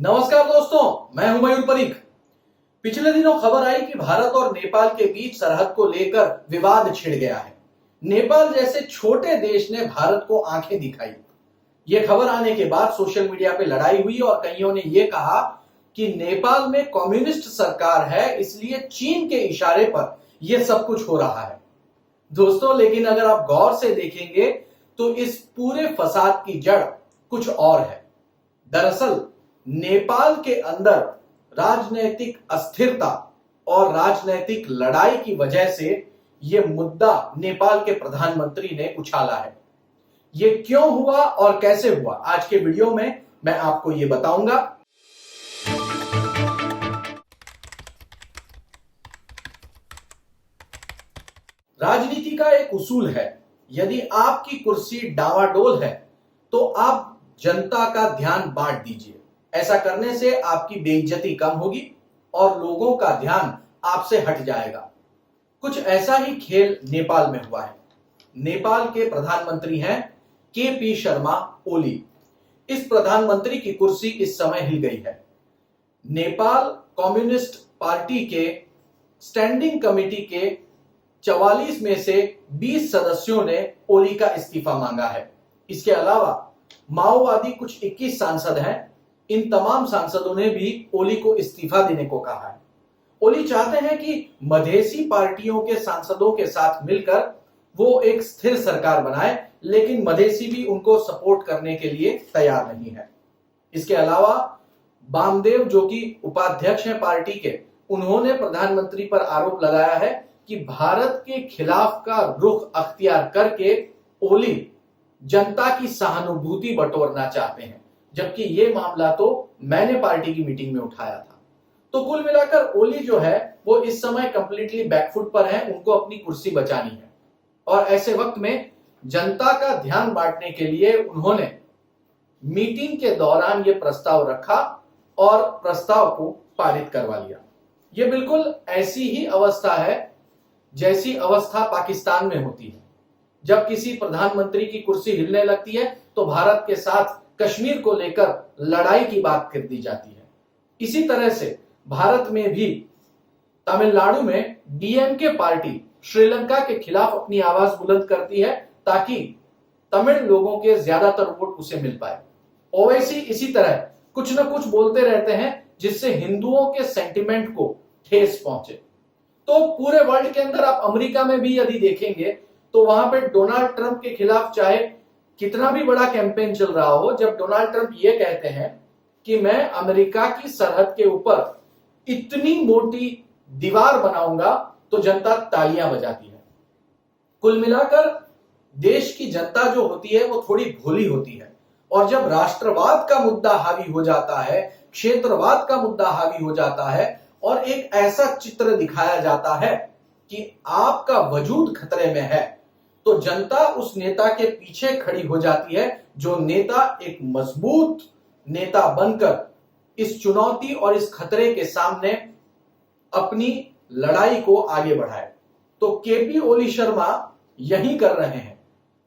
नमस्कार दोस्तों, मैं हूं मयूर परीख। पिछले दिनों खबर आई कि भारत और नेपाल के बीच सरहद को लेकर विवाद छिड़ गया है। नेपाल जैसे छोटे देश ने भारत को आंखें दिखाई। यह खबर आने के बाद सोशल मीडिया पे लड़ाई हुई और कईयों ने यह कहा कि नेपाल में कम्युनिस्ट सरकार है, इसलिए चीन के इशारे पर यह सब कुछ हो रहा है। दोस्तों, लेकिन अगर आप गौर से देखेंगे तो इस पूरे फसाद की जड़ कुछ और है। दरअसल नेपाल के अंदर राजनैतिक अस्थिरता और राजनैतिक लड़ाई की वजह से यह मुद्दा नेपाल के प्रधानमंत्री ने उछाला है। यह क्यों हुआ और कैसे हुआ, आज के वीडियो में मैं आपको यह बताऊंगा। राजनीति का एक उसूल है, यदि आपकी कुर्सी डावाडोल है तो आप जनता का ध्यान बांट दीजिए। ऐसा करने से आपकी बेइज्जती कम होगी और लोगों का ध्यान आपसे हट जाएगा। कुछ ऐसा ही खेल नेपाल में हुआ है। नेपाल के प्रधानमंत्री हैं केपी शर्मा ओली। इस प्रधानमंत्री की कुर्सी इस समय हिल गई है। नेपाल कम्युनिस्ट पार्टी के स्टैंडिंग कमेटी के 44 में से 20 सदस्यों ने ओली का इस्तीफा मांगा है। इसके अलावा माओवादी कुछ 21 सांसद हैं। इन तमाम सांसदों ने भी ओली को इस्तीफा देने को कहा है। ओली चाहते हैं कि मधेसी पार्टियों के सांसदों के साथ मिलकर वो एक स्थिर सरकार बनाए, लेकिन मधेसी भी उनको सपोर्ट करने के लिए तैयार नहीं है। इसके अलावा वामदेव, जो कि उपाध्यक्ष हैं पार्टी के, उन्होंने प्रधानमंत्री पर आरोप लगाया है कि भारत के खिलाफ का रुख अख्तियार करके ओली जनता की सहानुभूति बटोरना चाहते हैं, जबकि यह मामला तो मैंने पार्टी की मीटिंग में उठाया था। तो कुल मिलाकर ओली जो है वो इस समय कंप्लीटली बैकफुट पर है। उनको अपनी कुर्सी बचानी है और ऐसे वक्त में जनता का ध्यान बांटने के लिए उन्होंने मीटिंग के दौरान यह प्रस्ताव रखा और प्रस्ताव को पारित करवा लिया। यह बिल्कुल ऐसी ही अवस्था है जैसी अवस्था पाकिस्तान में होती है। जब किसी प्रधानमंत्री की कुर्सी हिलने लगती है तो भारत के साथ कश्मीर को लेकर लड़ाई की बात कर दी जाती है। इसी तरह से भारत में भी तमिलनाडु में डीएमके पार्टी श्रीलंका के खिलाफ अपनी आवाज बुलंद करती है ताकि तमिल लोगों के ज्यादातर वोट उसे मिल पाए। ओवैसी इसी तरह कुछ न कुछ बोलते रहते हैं जिससे हिंदुओं के सेंटिमेंट को ठेस पहुंचे। तो पूरे वर्ल्ड के अंदर आप अमेरिका में भी यदि देखेंगे तो वहां पे डोनाल्ड ट्रंप के खिलाफ चाहे कितना भी बड़ा कैंपेन चल रहा हो, जब डोनाल्ड ट्रंप ये कहते हैं कि मैं अमेरिका की सरहद के ऊपर इतनी मोटी दीवार बनाऊंगा, तो जनता तालियां बजाती है। कुल मिलाकर देश की जनता जो होती है वो थोड़ी भोली होती है, और जब राष्ट्रवाद का मुद्दा हावी हो जाता है, क्षेत्रवाद का मुद्दा हावी हो जाता है और एक ऐसा चित्र दिखाया जाता है कि आपका वजूद खतरे में है, तो जनता उस नेता के पीछे खड़ी हो जाती है, जो नेता एक मजबूत नेता बनकर इस चुनौती और इस खतरे के सामने अपनी लड़ाई को आगे बढ़ाए। तो केपी ओली शर्मा यही कर रहे हैं।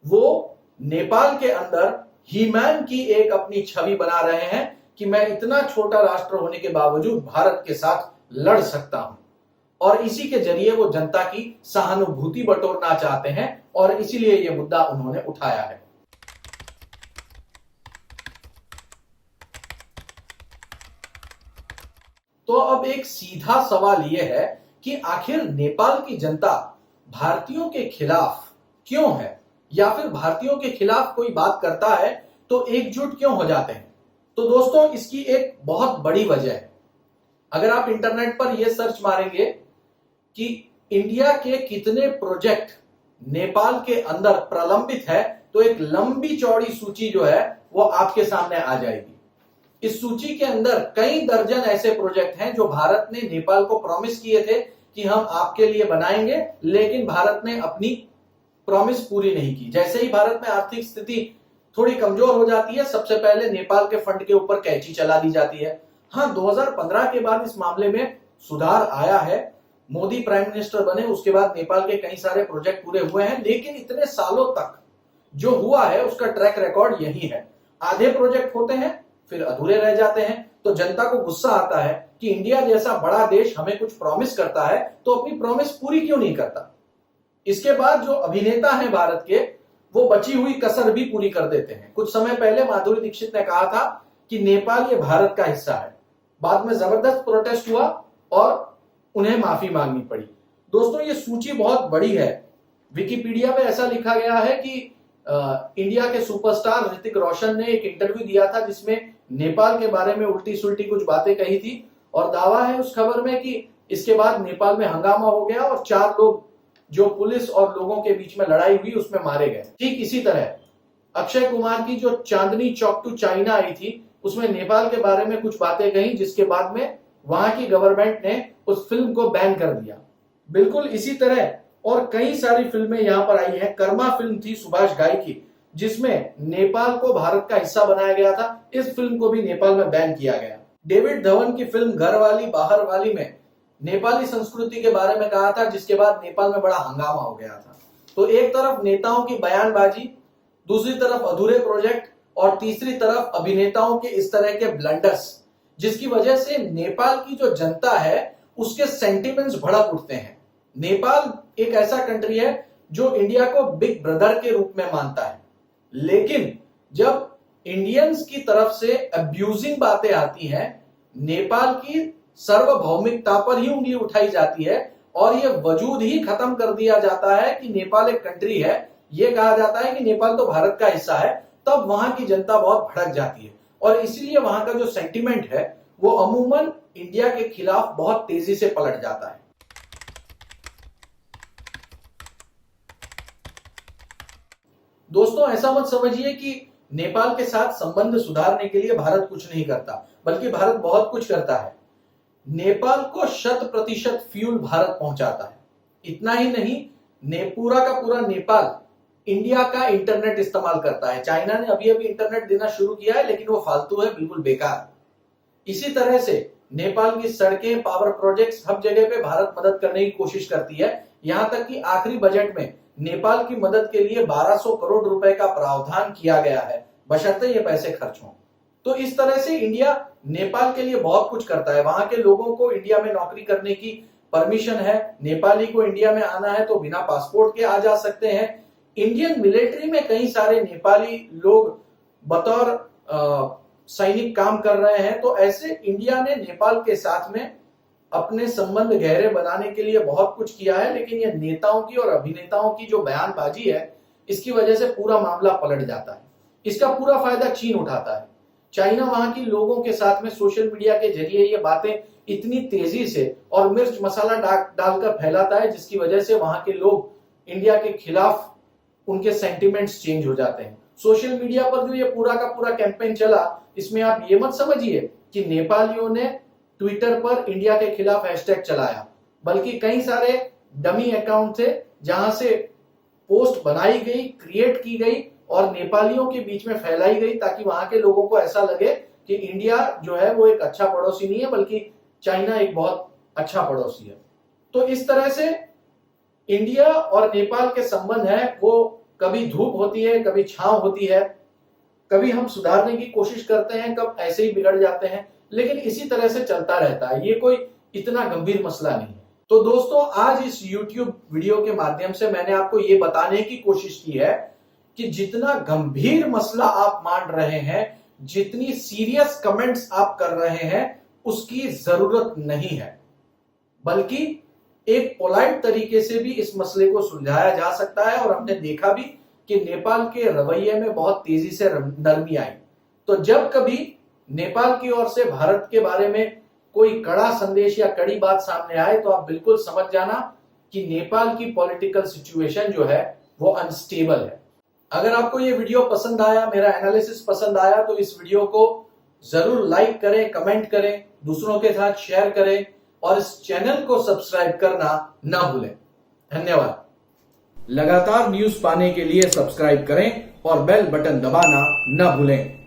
वो नेपाल के अंदर हीमैन की एक अपनी छवि बना रहे हैं कि मैं इतना छोटा राष्ट्र होने के बावजूद भारत के साथ लड़ सकता हूं, और इसी के जरिए वो जनता की सहानुभूति बटोरना चाहते हैं और इसीलिए यह मुद्दा उन्होंने उठाया है। तो अब एक सीधा सवाल यह है कि आखिर नेपाल की जनता भारतीयों के खिलाफ क्यों है, या फिर भारतीयों के खिलाफ कोई बात करता है तो एकजुट क्यों हो जाते हैं। तो दोस्तों, इसकी एक बहुत बड़ी वजह है। अगर आप इंटरनेट पर यह सर्च मारेंगे कि इंडिया के कितने प्रोजेक्ट नेपाल के अंदर प्रलंबित है, तो एक लंबी चौड़ी सूची जो है वो आपके सामने आ जाएगी। इस सूची के अंदर कई दर्जन ऐसे प्रोजेक्ट हैं जो भारत ने नेपाल को प्रॉमिस किए थे कि हम आपके लिए बनाएंगे, लेकिन भारत ने अपनी प्रॉमिस पूरी नहीं की। जैसे ही भारत में आर्थिक स्थिति थोड़ी कमजोर हो जाती है, सबसे पहले नेपाल के फंड के ऊपर कैंची चला दी जाती है। हाँ, 2015 के बाद इस मामले में सुधार आया है। मोदी प्राइम मिनिस्टर बने, उसके बाद नेपाल के कई सारे प्रोजेक्ट पूरे हुए हैं, लेकिन इतने सालों तक जो हुआ है उसका ट्रैक रिकॉर्ड यही है। आधे प्रोजेक्ट होते हैं फिर अधूरे रह जाते हैं। तो जनता को गुस्सा आता है कि इंडिया जैसा बड़ा देश हमें कुछ प्रॉमिस करता है तो अपनी प्रॉमिस पूरी क्यों नहीं करता। इसके बाद जो अभिनेता हैं भारत के, वो बची हुई कसर भी पूरी कर देते हैं। कुछ समय पहले माधुरी दीक्षित ने कहा था कि नेपाल ये भारत का हिस्सा है। बाद में जबरदस्त प्रोटेस्ट हुआ और उन्हें माफी मांगनी पड़ी। दोस्तों, ये सूची बहुत बड़ी है। विकिपीडिया पे ऐसा लिखा गया है कि इंडिया के सुपरस्टार ऋतिक रोशन ने एक इंटरव्यू दिया था जिसमें नेपाल के बारे में उल्टी सुल्टी कुछ बातें कही थी और दावा है उस खबर में कि इसके बाद नेपाल में हंगामा हो गया और 4 लोग जो पुलिस और लोगों के बीच में लड़ाई हुई उसमें मारे गए। ठीक इसी तरह अक्षय कुमार की जो चांदनी चौक टू चाइना आई थी उसमें नेपाल के बारे में कुछ बातें कही, जिसके बाद में वहां की गवर्नमेंट ने उस फिल्म को बैन कर दिया। बिल्कुल इसी तरह और कई सारी फिल्में यहां पर आई हैं। कर्मा फिल्म थी सुभाष घाई की, जिसमें नेपाल को भारत का हिस्सा बनाया गया था। इस फिल्म को भी नेपाल में बैन किया गया। डेविड धवन की फिल्म घर वाली बाहर वाली में नेपाली संस्कृति के बारे में कहा था, जिसके बाद नेपाल में बड़ा हंगामा हो गया था। तो एक तरफ नेताओं की बयानबाजी, दूसरी तरफ अधूरे प्रोजेक्ट और तीसरी तरफ अभिनेताओं के इस तरह के ब्लंडर्स, जिसकी वजह से नेपाल की जो जनता है उसके सेंटिमेंट्स भड़क उठते हैं। नेपाल एक ऐसा कंट्री है जो इंडिया को बिग ब्रदर के रूप में मानता है, लेकिन जब इंडियंस की तरफ से अब्यूजिंग बातें आती हैं, नेपाल की सार्वभौमिकता पर ही उंगली उठाई जाती है और यह वजूद ही खत्म कर दिया जाता है कि नेपाल एक कंट्री है, यह कहा जाता है कि नेपाल तो भारत का हिस्सा है, तब वहां की जनता बहुत भड़क जाती है और इसलिए वहां का जो सेंटिमेंट है वो अमूमन इंडिया के खिलाफ बहुत तेजी से पलट जाता है। दोस्तों, ऐसा मत समझिए कि नेपाल के साथ संबंध सुधारने के लिए भारत कुछ नहीं करता, बल्कि भारत बहुत कुछ करता है। नेपाल को 100% फ्यूल भारत पहुंचाता है। इतना ही नहीं, पूरा का पूरा नेपाल इंडिया का इंटरनेट इस्तेमाल करता है। चाइना ने अभी अभी इंटरनेट देना शुरू किया है, लेकिन वो फालतू है, बिल्कुल बेकार। इसी तरह से नेपाल की सड़कें, पावर प्रोजेक्ट्स, हर जगह पे भारत मदद करने की कोशिश करती है। यहां तक कि आखिरी बजट में नेपाल की मदद के लिए 1200 करोड़ रुपए का प्रावधान किया गया है, बशर्ते ये पैसे खर्च हों। तो इस तरह से इंडिया नेपाल के लिए बहुत कुछ करता है। वहां के लोगों को इंडिया में नौकरी करने की परमिशन है। नेपाली को इंडिया में आना है तो बिना पासपोर्ट के आ जा सकते हैं। इंडियन मिलिट्री में कई सारे नेपाली लोग बतौर सैनिक काम कर रहे हैं। तो ऐसे इंडिया ने नेपाल के साथ में अपने संबंध गहरे बनाने के लिए बहुत कुछ किया है, लेकिन ये नेताओं की और अभिनेताओं की जो बयानबाजी है, इसकी वजह से पूरा मामला पलट जाता है। इसका पूरा फायदा चीन उठाता है। चाइना वहां की लोगों के साथ में सोशल मीडिया के जरिए ये बातें इतनी तेजी से और मिर्च मसाला डालकर फैलाता है, जिसकी वजह से वहां के लोग इंडिया के खिलाफ उनके सेंटिमेंट्स चेंज हो जाते हैं। सोशल मीडिया पर जो ये पूरा का पूरा कैंपेन चला, इसमें आप ये मत समझिए कि नेपालियों ने ट्विटर पर इंडिया के खिलाफ हैशटैग चलाया, बल्कि कई सारे डमी अकाउंट थे जहां से पोस्ट बनाई गई, क्रिएट की गई और नेपालियों के बीच में फैलाई गई, ताकि वहां के लोगों को ऐसा लगे कि इंडिया जो है वो एक अच्छा पड़ोसी नहीं है, बल्कि चाइना एक बहुत अच्छा पड़ोसी है। तो इस तरह से इंडिया और नेपाल के संबंध है वो कभी धूप होती है, कभी छांव होती है, कभी हम सुधारने की कोशिश करते हैं, कब ऐसे ही बिगड़ जाते हैं, लेकिन इसी तरह से चलता रहता है। ये कोई इतना गंभीर मसला नहीं है। तो दोस्तों, आज इस YouTube वीडियो के माध्यम से मैंने आपको ये बताने की कोशिश की है कि जितना गंभीर मसला आप मान रहे हैं, जितनी सीरियस कमेंट्स आप कर रहे हैं, उसकी जरूरत नहीं है, बल्कि एक पोलाइट तरीके से भी इस मसले को सुलझाया जा सकता है। और हमने देखा भी कि नेपाल के रवैये में बहुत तेजी से नरमी आई। तो जब कभी नेपाल की ओर से भारत के बारे में कोई कड़ा संदेश या कड़ी बात सामने आए, तो आप बिल्कुल समझ जाना कि नेपाल की पॉलिटिकल सिचुएशन जो है वो अनस्टेबल है। अगर आपको ये वीडियो पसंद आया, मेरा एनालिसिस पसंद आया, तो इस वीडियो को जरूर लाइक करें, कमेंट करें, दूसरों के साथ शेयर करें और इस चैनल को सब्सक्राइब करना ना भूलें। धन्यवाद। लगातार न्यूज पाने के लिए सब्सक्राइब करें और बेल बटन दबाना ना भूलें।